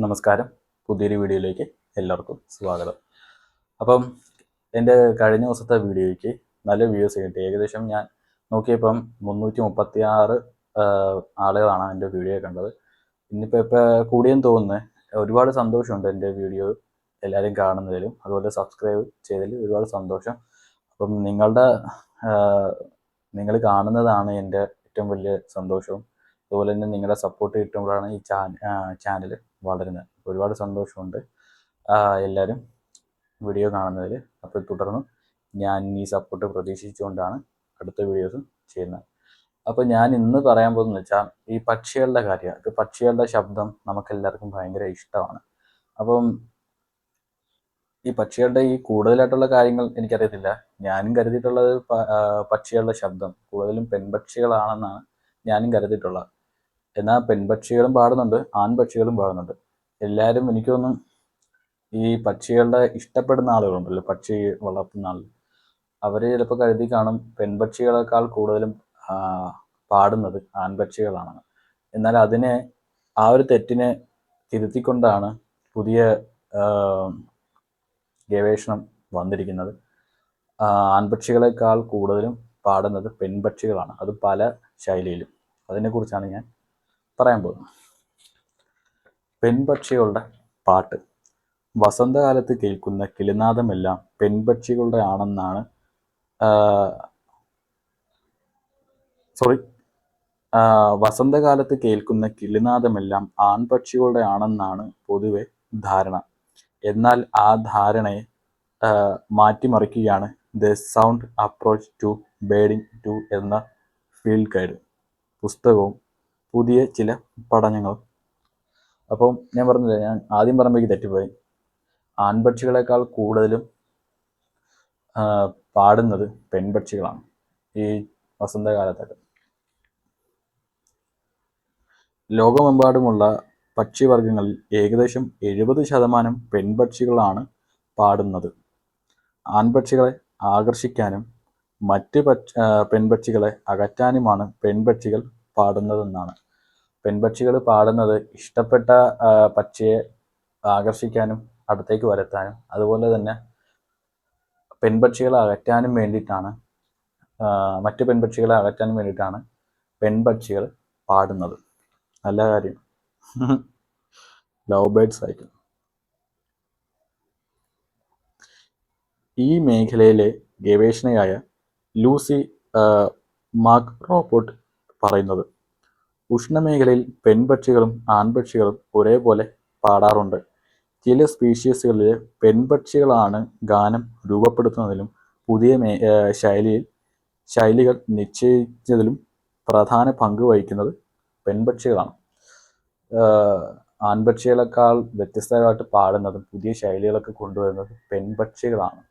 നമസ്കാരം. പുതിയൊരു വീഡിയോയിലേക്ക് എല്ലാവർക്കും സ്വാഗതം. അപ്പം എൻ്റെ കഴിഞ്ഞ ദിവസത്തെ വീഡിയോയ്ക്ക് നല്ല വ്യൂസ് കിട്ടി. ഏകദേശം ഞാൻ നോക്കിയപ്പം 336 ആളുകളാണ് എൻ്റെ വീഡിയോ കണ്ടത്. ഇപ്പോൾ കൂടിയെന്ന് തോന്നുന്നത്. ഒരുപാട് സന്തോഷമുണ്ട് എൻ്റെ വീഡിയോ എല്ലാവരും കാണുന്നതിലും അതുപോലെ സബ്സ്ക്രൈബ് ചെയ്തതിൽ ഒരുപാട് സന്തോഷം. അപ്പം നിങ്ങൾ കാണുന്നതാണ് എൻ്റെ ഏറ്റവും വലിയ സന്തോഷവും. അതുപോലെ തന്നെ നിങ്ങളുടെ സപ്പോർട്ട് കിട്ടുമ്പോഴാണ് ഈ ചാനൽ വളരുന്നത്. ഒരുപാട് സന്തോഷമുണ്ട് എല്ലാവരും വീഡിയോ കാണുന്നതിൽ. അപ്പോൾ തുടർന്നും ഞാൻ ഈ സപ്പോർട്ട് പ്രതീക്ഷിച്ചുകൊണ്ടാണ് അടുത്ത വീഡിയോസ് ചെയ്യുന്നത്. അപ്പോൾ ഞാൻ ഇന്ന് പറയാൻ പോകുന്നത് വെച്ചാൽ ഈ പക്ഷികളുടെ കാര്യം. ഇത് പക്ഷികളുടെ ശബ്ദം നമുക്കെല്ലാവർക്കും ഭയങ്കര ഇഷ്ടമാണ്. അപ്പം ഈ പക്ഷികളുടെ ഈ കൂടുതലായിട്ടുള്ള കാര്യങ്ങൾ എനിക്കറിയത്തില്ല. ഞാനും കരുതിയിട്ടുള്ളത് പക്ഷികളുടെ ശബ്ദം കൂടുതലും പെൺപക്ഷികളാണെന്നാണ് ഞാനും കരുതിയിട്ടുള്ളത്. എന്നാൽ പെൺപക്ഷികളും പാടുന്നുണ്ട്, ആൺപക്ഷികളും പാടുന്നുണ്ട്. എല്ലാവരും എനിക്ക് തോന്നുന്നു ഈ പക്ഷികളുടെ ഇഷ്ടപ്പെടുന്ന ആളുകളുണ്ടല്ലോ, പക്ഷി വളർത്തുന്ന ആളുകൾ, അവർ ചിലപ്പോൾ കരുതി കാണും പെൺപക്ഷികളെക്കാൾ കൂടുതലും പാടുന്നത് ആൺപക്ഷികളാണെന്ന്. എന്നാൽ ആ ഒരു തെറ്റിനെ തിരുത്തിക്കൊണ്ടാണ് പുതിയ ഗവേഷണം വന്നിരിക്കുന്നത്. ആൺപക്ഷികളെക്കാൾ കൂടുതലും പാടുന്നത് പെൺപക്ഷികളാണ്, അത് പല ശൈലിയിലും. അതിനെക്കുറിച്ചാണ് ഞാൻ പറയാൻ പോകുന്നത്. പെൺപക്ഷികളുടെ പാട്ട്. വസന്തകാലത്ത് കേൾക്കുന്ന കിളിനാദമെല്ലാം പെൺപക്ഷികളുടെ ആണെന്നാണ് വസന്തകാലത്ത് കേൾക്കുന്ന കിളിനാദമെല്ലാം ആൺപക്ഷികളുടെ ആണെന്നാണ് പൊതുവെ ധാരണ. എന്നാൽ ആ ധാരണയെ മാറ്റിമറിക്കുകയാണ് the sound approach to birding 2 എന്ന ഫീൽഡ് ഗൈഡ് പുസ്തകവും പുതിയ ചില പഠനങ്ങളും. അപ്പം ഞാൻ പറഞ്ഞില്ല, ഞാൻ ആദ്യം പറയുമ്പോഴേക്ക് തെറ്റിപ്പോയി. ആൺപക്ഷികളെക്കാൾ കൂടുതലും പാടുന്നത് പെൺപക്ഷികളാണ് ഈ വസന്തകാലത്തൊക്കെ. ലോകമെമ്പാടുമുള്ള പക്ഷിവർഗങ്ങളിൽ ഏകദേശം 70% പെൺപക്ഷികളാണ് പാടുന്നത്. ആൺപക്ഷികളെ ആകർഷിക്കാനും മറ്റ് പെൺപക്ഷികളെ അകറ്റാനുമാണ് പെൺപക്ഷികൾ പാടുന്നതെന്നാണ്. പെൺപക്ഷികൾ പാടുന്നത് ഇഷ്ടപ്പെട്ട പക്ഷിയെ ആകർഷിക്കാനും അടുത്തേക്ക് വരുത്താനും അതുപോലെ തന്നെ പെൺപക്ഷികളെ അകറ്റാനും വേണ്ടിയിട്ടാണ്, മറ്റ് പെൺപക്ഷികളെ അകറ്റാനും വേണ്ടിയിട്ടാണ് പെൺപക്ഷികൾ പാടുന്നത്. നല്ല കാര്യം. ലവ് ബേർഡ്സ് ആയിരിക്കും. ഈ മേഖലയിലെ ഗവേഷകയായ ലൂസി മാക്റോഫോർഡ് പറയുന്നത്, ഉഷ്ണമേഖലയിൽ പെൺപക്ഷികളും ആൺപക്ഷികളും ഒരേപോലെ പാടാറുണ്ട്. ചില സ്പീഷീസുകളിലെ പെൺപക്ഷികളാണ് ഗാനം രൂപപ്പെടുത്തുന്നതിലും പുതിയ ശൈലികൾ നിശ്ചയിച്ചതിലും പ്രധാന പങ്ക് വഹിക്കുന്നത് പെൺപക്ഷികളാണ്. ആൺപക്ഷികളെക്കാൾ വ്യത്യസ്തമായിട്ട് പാടുന്നതും പുതിയ ശൈലികളൊക്കെ കൊണ്ടുവരുന്നത് പെൺപക്ഷികളാണ്,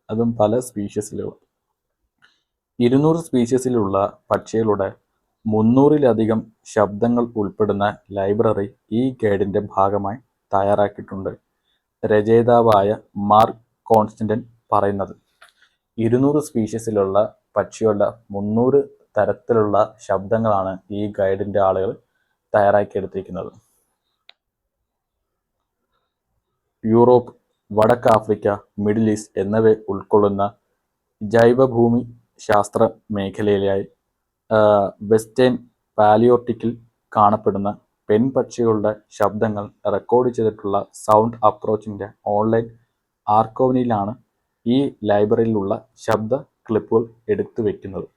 അതും പല സ്പീഷീസിലും. 200 സ്പീഷീസിലുള്ള പക്ഷികളുടെ 300-ലധികം ശബ്ദങ്ങൾ ഉൾപ്പെടുന്ന ലൈബ്രറി ഈ ഗൈഡിന്റെ ഭാഗമായി തയ്യാറാക്കിയിട്ടുണ്ട്. രചയിതാവായ മാർക്ക് കോൺസ്റ്റന്റൈൻ പറയുന്നത്, 200 സ്പീഷീസിലുള്ള പക്ഷികളുടെ 300 തരത്തിലുള്ള ശബ്ദങ്ങളാണ് ഈ ഗൈഡിന്റെ ആളുകൾ തയ്യാറാക്കിയെടുത്തിരിക്കുന്നത്. യൂറോപ്പ്, വടക്ക് ആഫ്രിക്ക, മിഡിൽ ഈസ്റ്റ് എന്നിവ ഉൾക്കൊള്ളുന്ന ജൈവഭൂമി ശാസ്ത്ര മേഖലയിലായി വെസ്റ്റേൺ പാലിയോർട്ടിക്കിൽ കാണപ്പെടുന്ന പെൺപക്ഷികളുടെ ശബ്ദങ്ങൾ റെക്കോർഡ് ചെയ്തിട്ടുള്ള സൗണ്ട് അപ്രോച്ചിന്റെ ഓൺലൈൻ ആർക്കൈവിലാണ് ഈ ലൈബ്രറിയിലുള്ള ശബ്ദ ക്ലിപ്പുകൾ എടുത്തു വയ്ക്കുന്നത്.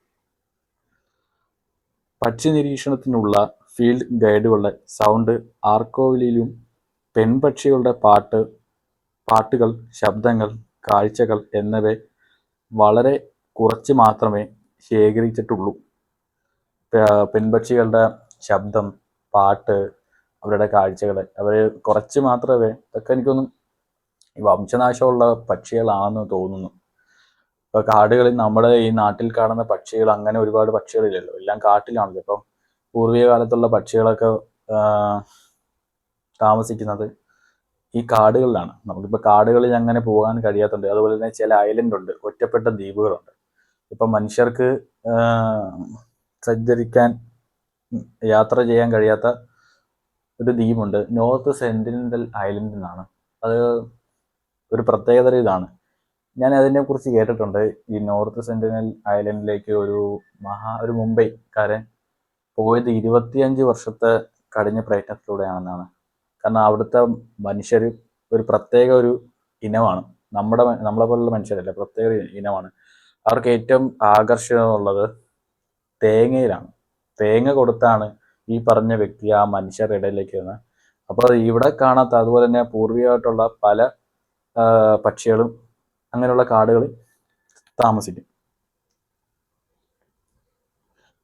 പക്ഷി നിരീക്ഷണത്തിനുള്ള ഫീൽഡ് ഗൈഡുകളുടെ സൗണ്ട് ആർക്കൈവിലും പെൺപക്ഷികളുടെ പാട്ടുകൾ, ശബ്ദങ്ങൾ, കാഴ്ചകൾ എന്നിവ വളരെ കുറച്ച് മാത്രമേ ശേഖരിച്ചിട്ടുള്ളൂ. പെൺപക്ഷികളുടെ ശബ്ദം, പാട്ട്, അവരുടെ കാഴ്ചകൾ അവർ കുറച്ച് മാത്രമേ. ഇതൊക്കെ എനിക്കൊന്നും ഈ വംശനാശമുള്ള പക്ഷികളാണെന്ന് തോന്നുന്നു. ഇപ്പോൾ കാടുകളിൽ നമ്മുടെ ഈ നാട്ടിൽ കാണുന്ന പക്ഷികൾ അങ്ങനെ ഒരുപാട് പക്ഷികളില്ലല്ലോ, എല്ലാം കാട്ടിലാണല്ലോ. ഇപ്പം പൂർവിക കാലത്തുള്ള പക്ഷികളൊക്കെ താമസിക്കുന്നത് ഈ കാടുകളിലാണ്. നമുക്കിപ്പോൾ കാടുകളിൽ അങ്ങനെ പോകാൻ കഴിയാത്തതുണ്ട്. അതുപോലെ തന്നെ ചില ഐലൻഡ് ഉണ്ട്, ഒറ്റപ്പെട്ട ദ്വീപുകളുണ്ട്. ഇപ്പം മനുഷ്യർക്ക് സഞ്ചരിക്കാൻ യാത്ര ചെയ്യാൻ കഴിയാത്ത ഒരു ദ്വീപുണ്ട്, നോർത്ത് സെന്റിനൽ ഐലൻഡ് എന്നാണ്. അത് ഒരു പ്രത്യേകത ഇതാണ്. ഞാൻ അതിനെക്കുറിച്ച് കേട്ടിട്ടുണ്ട്. ഈ നോർത്ത് സെന്റിനൽ ഐലൻഡിലേക്ക് ഒരു മുംബൈക്കാരൻ പോയത് 25 വർഷത്തെ കഠിന പ്രയത്നത്തിലൂടെയാണെന്നാണ്. കാരണം അവിടുത്തെ മനുഷ്യർ ഒരു പ്രത്യേക ഒരു ഇനമാണ്. നമ്മളെ പോലുള്ള മനുഷ്യരല്ല, പ്രത്യേക ഒരു ഇനമാണ്. അവർക്ക് ഏറ്റവും ആകർഷണമുള്ളത് തേങ്ങയിലാണ്. തേങ്ങ കൊടുത്താണ് ഈ പറഞ്ഞ വ്യക്തി ആ മനുഷ്യരുടെ ഇടയിലേക്ക് വരുന്നത്. അപ്പോൾ ഇവിടെ കാണാത്ത, അതുപോലെ തന്നെ പൂർവികമായിട്ടുള്ള പല പക്ഷികളും അങ്ങനെയുള്ള കാടുകളിൽ താമസിക്കും.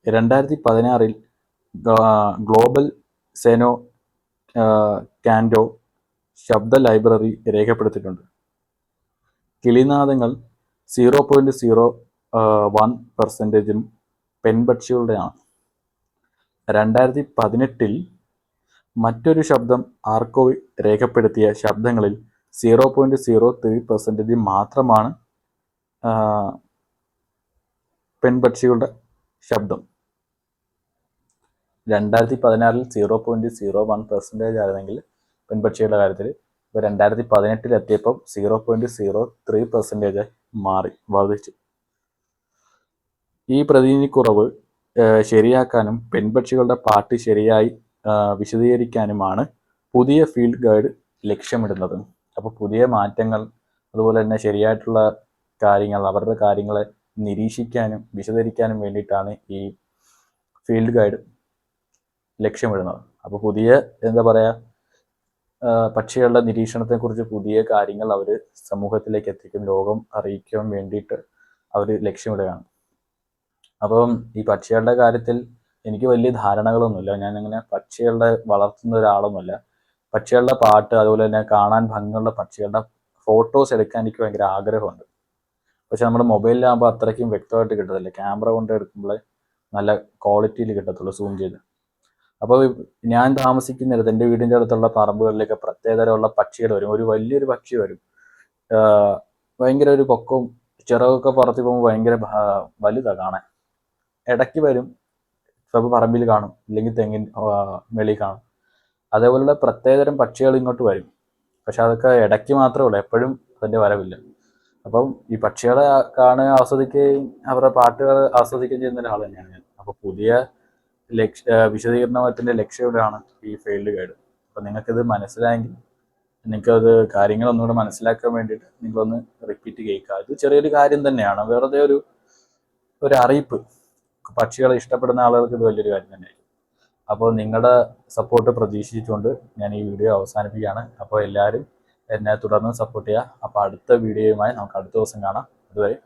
2016 ഗ്ലോബൽ സെനോ കാൻഡോ ശബ്ദ ലൈബ്രറി രേഖപ്പെടുത്തിയിട്ടുണ്ട്. കിളിനാദങ്ങൾ 0.01% പെൺപക്ഷികളുടെയാണ്. 2018 മറ്റൊരു ശബ്ദം ആർക്കോവ് രേഖപ്പെടുത്തിയ ശബ്ദങ്ങളിൽ 0.03% മാത്രമാണ് പെൺപക്ഷികളുടെ ശബ്ദം. 2016 0.01% ആയിരുന്നെങ്കിൽ പെൺപക്ഷികളുടെ കാര്യത്തിൽ, ഇപ്പോൾ 2018 എത്തിയപ്പോൾ 0.03% വർദ്ധിച്ചു. ഈ പ്രതിനിധിക്കുറവ് ശരിയാക്കാനും പെൺപക്ഷികളുടെ പാട്ട് ശരിയായി വിശദീകരിക്കാനുമാണ് പുതിയ ഫീൽഡ് ഗൈഡ് ലക്ഷ്യമിടുന്നത്. അപ്പോൾ പുതിയ മാറ്റങ്ങൾ, അതുപോലെ തന്നെ ശരിയായിട്ടുള്ള കാര്യങ്ങൾ, അവരുടെ കാര്യങ്ങളെ നിരീക്ഷിക്കാനും വിശദീകരിക്കാനും വേണ്ടിയിട്ടാണ് ഈ ഫീൽഡ് ഗൈഡ് ലക്ഷ്യമിടുന്നത്. അപ്പോൾ പുതിയ പക്ഷികളുടെ നിരീക്ഷണത്തെക്കുറിച്ച് പുതിയ കാര്യങ്ങൾ അവർ സമൂഹത്തിലേക്ക് എത്തിക്കും, ലോകം അറിയിക്കാൻ വേണ്ടിയിട്ട് അവർ ലക്ഷ്യമിടുകയാണ്. അപ്പം ഈ പക്ഷികളുടെ കാര്യത്തിൽ എനിക്ക് വലിയ ധാരണകളൊന്നുമില്ല. ഞാനിങ്ങനെ പക്ഷികളുടെ വളർത്തുന്ന ഒരാളൊന്നുമല്ല. പക്ഷികളുടെ പാട്ട്, അതുപോലെ തന്നെ കാണാൻ ഭംഗിയുള്ള പക്ഷികളുടെ ഫോട്ടോസ് എടുക്കാൻ എനിക്ക് ഭയങ്കര ആഗ്രഹമുണ്ട്. പക്ഷെ നമ്മുടെ മൊബൈലിലാകുമ്പോൾ അത്രയ്ക്കും വ്യക്തമായിട്ട് കിട്ടത്തില്ല. ക്യാമറ കൊണ്ട് എടുക്കുമ്പോൾ നല്ല ക്വാളിറ്റിയിൽ കിട്ടത്തുള്ളൂ, സൂം ചെയ്ത്. അപ്പോൾ ഞാൻ താമസിക്കുന്നിടത്ത്, എൻ്റെ വീടിൻ്റെ അടുത്തുള്ള പറമ്പുകളിലേക്ക് പ്രത്യേകതരമുള്ള പക്ഷികൾ വരും. ഒരു വലിയൊരു പക്ഷി വരും, ഭയങ്കര ഒരു പൊക്കവും ചിറകൊക്കെ പറത്തി പോകുമ്പോൾ ഭയങ്കര വലുതാണ് കാണാൻ. ഇടയ്ക്ക് വരും, ചിലപ്പോൾ പറമ്പിൽ കാണും, ഇല്ലെങ്കിൽ തെങ്ങിൻ വെളിയിൽ കാണും. അതേപോലുള്ള പ്രത്യേകതരം പക്ഷികൾ ഇങ്ങോട്ട് വരും. പക്ഷെ അതൊക്കെ ഇടയ്ക്ക് മാത്രമേ ഉള്ളൂ, എപ്പോഴും അതിൻ്റെ വരവില്ല. അപ്പം ഈ പക്ഷികളെ കാണുക, ആസ്വദിക്കുകയും അവരുടെ പാട്ടുകൾ ആസ്വദിക്കുകയും ചെയ്യുന്ന ഒരാൾ തന്നെയാണ് ഞാൻ. അപ്പോൾ പുതിയ വിശദീകരണത്തിൻ്റെ ലക്ഷ്യം ഇവിടെയാണ് ഈ ഫീൽഡ് ഗൈഡ്. അപ്പം നിങ്ങൾക്കിത് മനസ്സിലായെങ്കിൽ നിങ്ങൾക്കത് കാര്യങ്ങളൊന്നുകൂടെ മനസ്സിലാക്കാൻ വേണ്ടിയിട്ട് നിങ്ങളൊന്ന് റിപ്പീറ്റ് കേൾക്കുക. ഇത് ചെറിയൊരു കാര്യം തന്നെയാണ്, വെറുതെ ഒരു അറിയിപ്പ്. പക്ഷികളെ ഇഷ്ടപ്പെടുന്ന ആളുകൾക്ക് ഇത് വലിയൊരു കാര്യം തന്നെയായിരിക്കും. അപ്പോൾ നിങ്ങളുടെ സപ്പോർട്ട് പ്രതീക്ഷിച്ചുകൊണ്ട് ഞാൻ ഈ വീഡിയോ അവസാനിപ്പിക്കുകയാണ്. അപ്പോൾ എല്ലാവരും എന്നെ തുടർന്ന് സപ്പോർട്ട് ചെയ്യുക. അപ്പോൾ അടുത്ത വീഡിയോയുമായി നമുക്ക് അടുത്ത ദിവസം കാണാം. അതുവരെ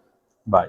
ബൈ.